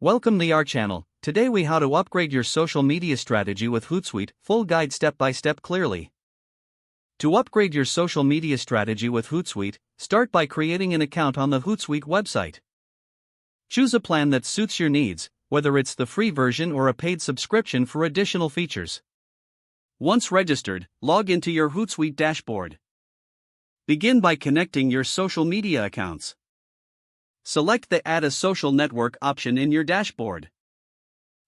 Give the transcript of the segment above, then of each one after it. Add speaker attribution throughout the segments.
Speaker 1: Welcome to our channel. Today we how to upgrade your social media strategy with Hootsuite, full guide step by step clearly. To upgrade your social media strategy with Hootsuite, start by creating an account on the Hootsuite website. Choose a plan that suits your needs, whether it's the free version or a paid subscription for additional features. Once registered, log into your Hootsuite dashboard. Begin by connecting your social media accounts. Select the Add a Social Network option in your dashboard.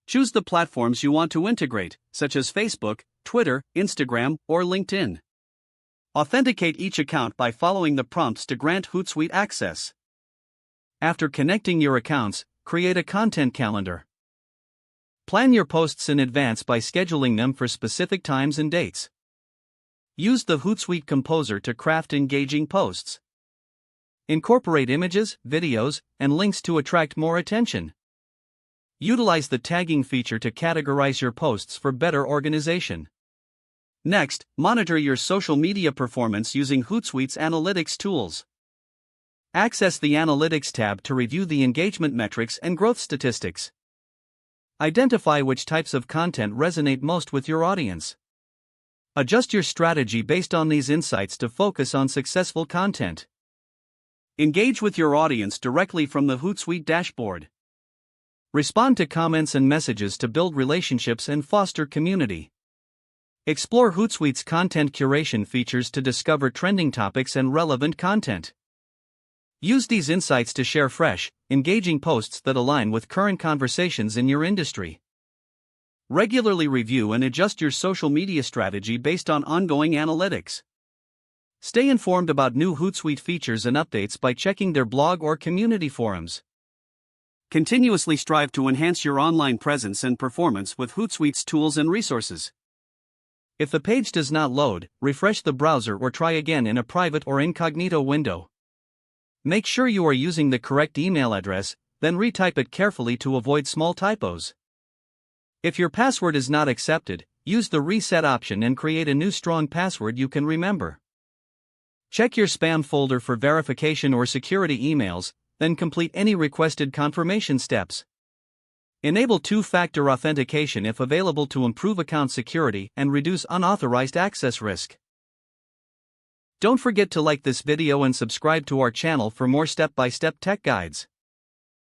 Speaker 1: Choose the platforms you want to integrate, such as Facebook, Twitter, Instagram, or LinkedIn. Authenticate each account by following the prompts to grant Hootsuite access. After connecting your accounts, create a content calendar. Plan your posts in advance by scheduling them for specific times and dates. Use the Hootsuite Composer to craft engaging posts. Incorporate images, videos, and links to attract more attention. Utilize the tagging feature to categorize your posts for better organization. Next, monitor your social media performance using Hootsuite's analytics tools. Access the Analytics tab to review the engagement metrics and growth statistics. Identify which types of content resonate most with your audience. Adjust your strategy based on these insights to focus on successful content. Engage with your audience directly from the Hootsuite dashboard. Respond to comments and messages to build relationships and foster community. Explore Hootsuite's content curation features to discover trending topics and relevant content. Use these insights to share fresh, engaging posts that align with current conversations in your industry. Regularly review and adjust your social media strategy based on ongoing analytics. Stay informed about new Hootsuite features and updates by checking their blog or community forums. Continuously strive to enhance your online presence and performance with Hootsuite's tools and resources. If the page does not load, refresh the browser or try again in a private or incognito window. Make sure you are using the correct email address, then retype it carefully to avoid small typos. If your password is not accepted, use the reset option and create a new strong password you can remember. Check your spam folder for verification or security emails, then complete any requested confirmation steps. Enable two-factor authentication if available to improve account security and reduce unauthorized access risk. Don't forget to like this video and subscribe to our channel for more step-by-step tech guides.